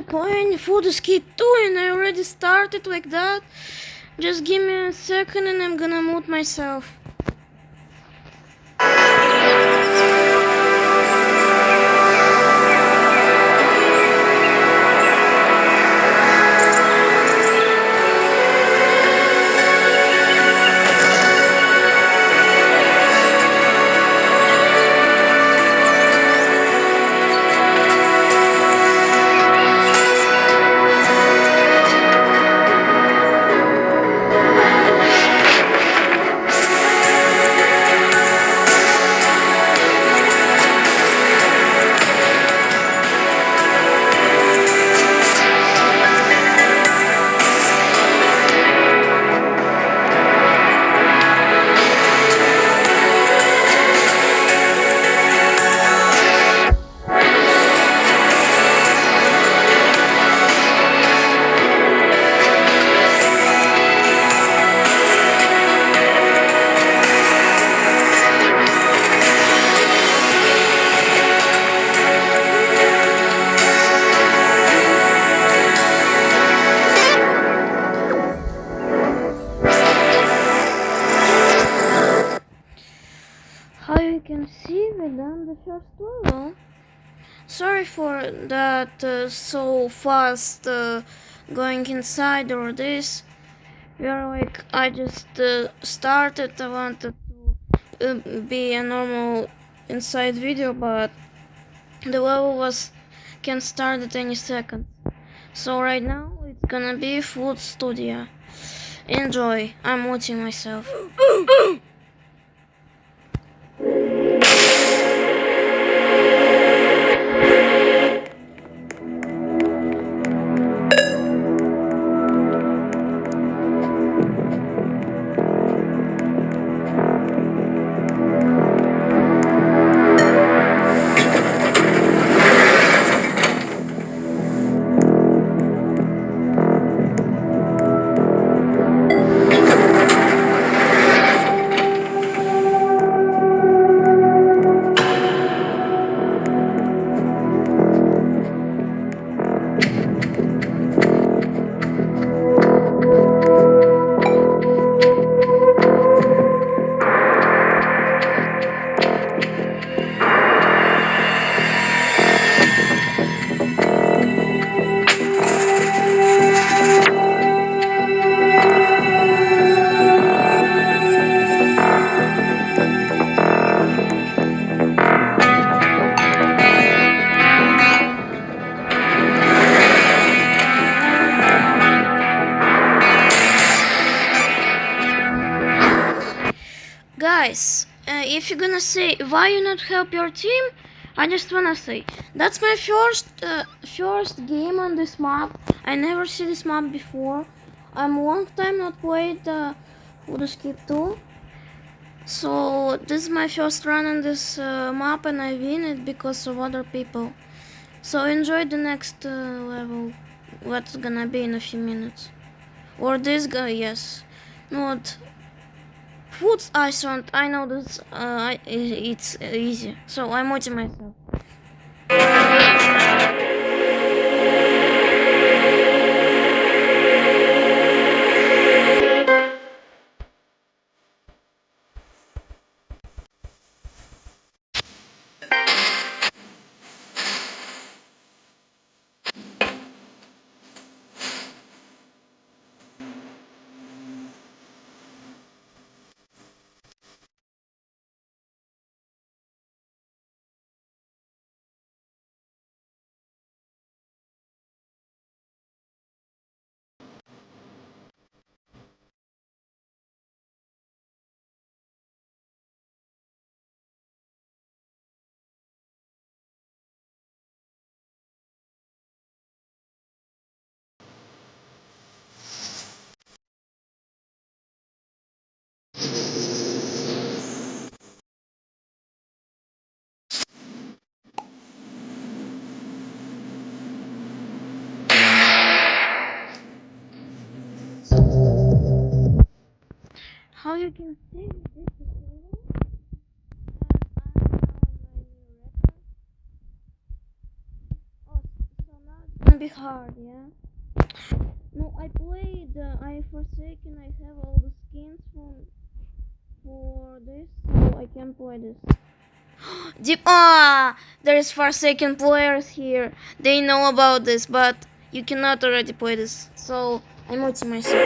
playing Food Escape 2 and I already started like that? Just give me a second and I'm gonna mute myself. How you can see, we done the first level. Sorry for that so fast going inside or this. We are like, I just started, I wanted to be a normal inside video, but the level can start at any second. So right now it's gonna be Food Studio. Enjoy, I'm muting myself. Guys, if you're gonna say why you not help your team, I just wanna say that's my first game on this map. I never see this map before. I'm a long time not played Food Escape 2. So this is my first run on this map and I win it because of other people. So enjoy the next level, what's gonna be in a few minutes. Or this guy, yes. Not Food Iceland, I know this, it's easy, so I'm watching myself. How you can see this is be hard, yeah. No, I played. I Forsaken. I have all the skins for this, so I can play this. Deep. There is Forsaken players here. They know about this, but you cannot already play this. So I multi myself.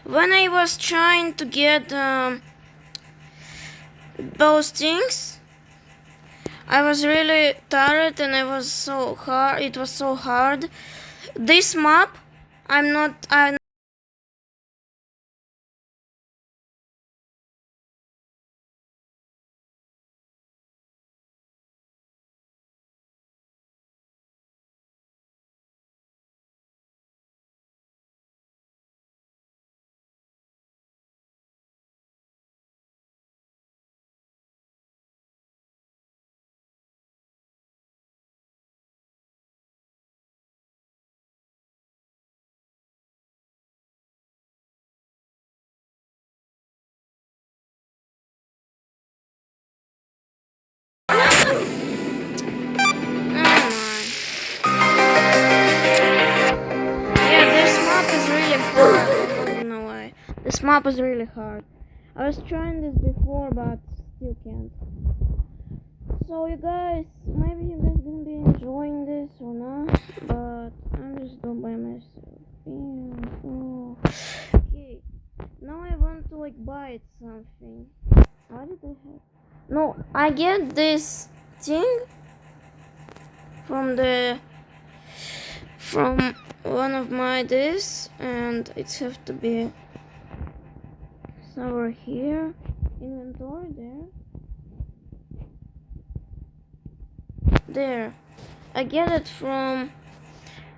When I was trying to get those things, I was really tired and it was so hard. It was so hard. This map, I'm Yeah, this map is really hard. I don't know why. This map is really hard. I was trying this before, but still can't. So you guys, maybe you guys gonna be enjoying this or not, but I'm just doing by myself. Okay, now I want to like buy something. What did I have? No, I get this thing from one of my this, and it have to be somewhere here. Inventory there. I get it from,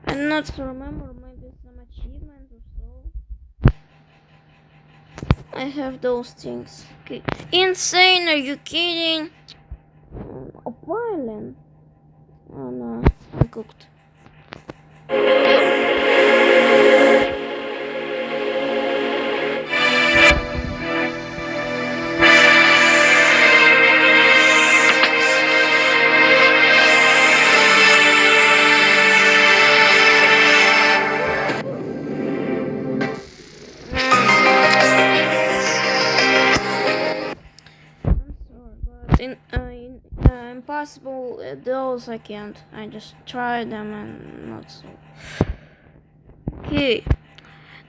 I'm not remember, maybe some achievement or so. I have those things. Okay. Insane, are you kidding? A violin. Oh no, I'm cooked. Impossible, those I can't. I just tried them and not so. Okay,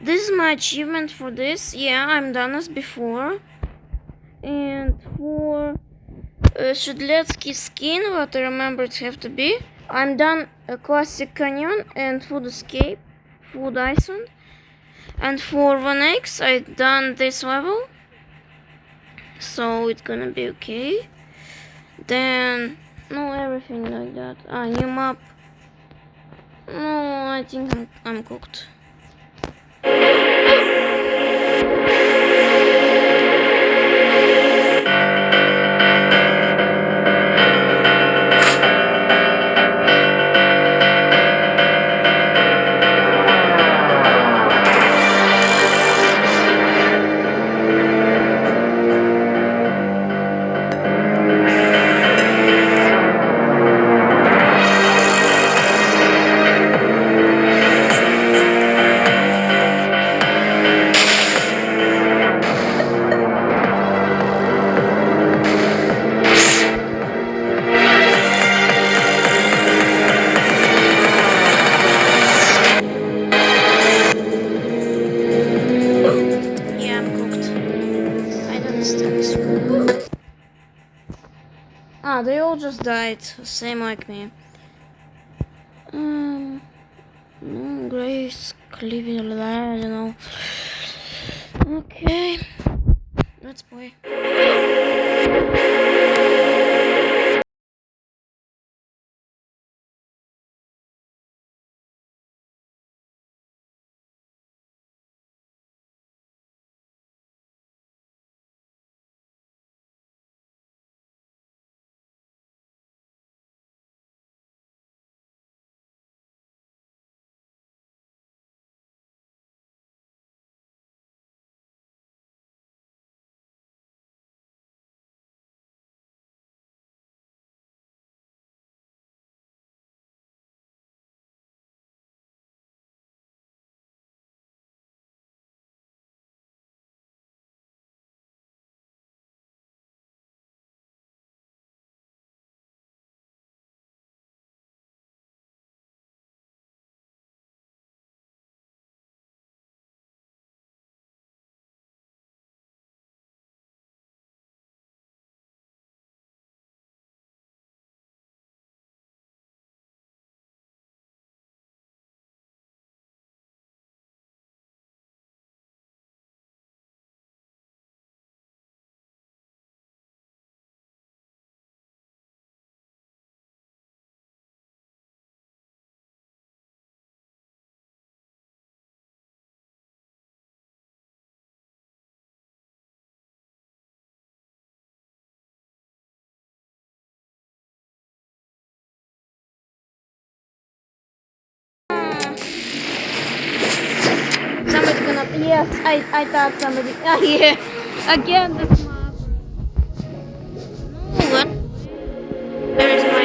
this is my achievement for this. Yeah, I'm done as before. And for Shedletsky skin, what I remember it have to be. I'm done a classic canyon and food escape, food Iceland. And for 1x, I done this level. So it's gonna be okay. Then, no, everything like that. New map. No, I think I'm cooked. Ah, they all just died. Same like me. Grace, Cleveland, I don't know. Okay, let's play. Somebody gonna. Yes, I thought somebody. Ah, yeah. Again, this mob. No, what? There is my.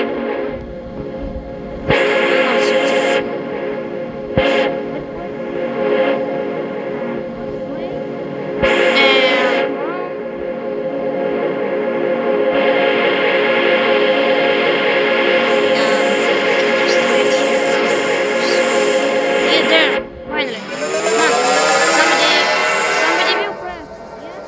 Yeah, there. Finally. Come on. Somebody will press. Yes.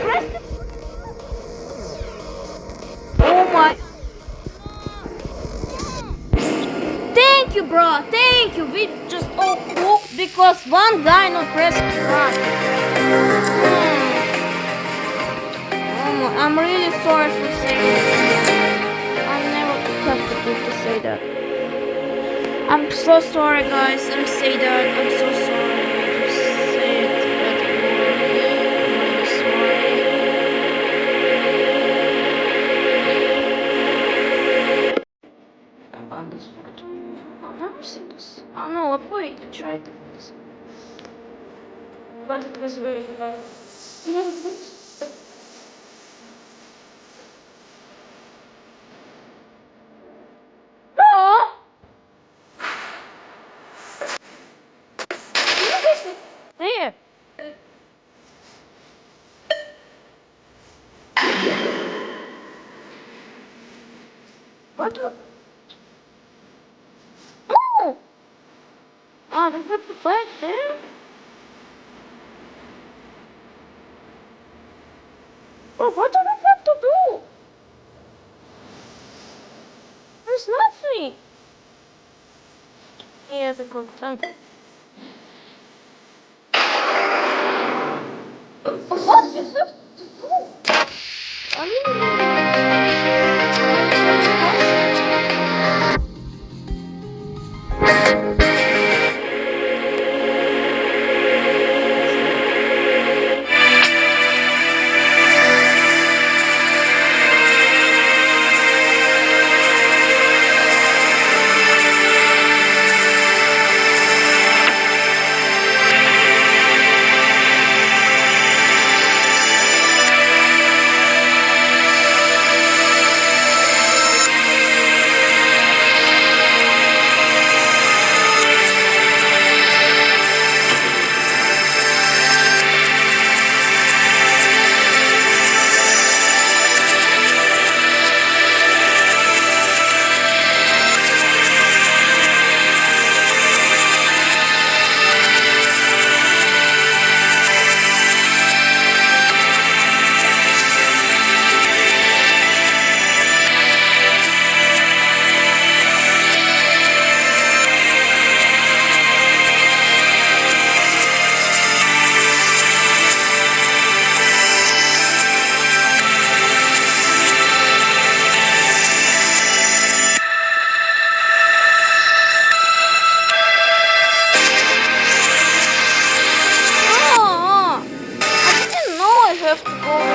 Right. Oh my. Thank you, bro. Thank you. We just all cooked because one guy not pressed start. I'm really sorry for saying that. I never have the good to say that. I'm so sorry, guys. I'm say that. I'm so sorry. I just said that word. I'm really sorry. About this word. I've never seen this. Oh no, wait. I tried this. But it was very bad. Oh! There. What? Oh! Oh, they put the flag there? What do we have to do? There's nothing. Yes, a good time. What you have to do? Oh, I didn't know I have to go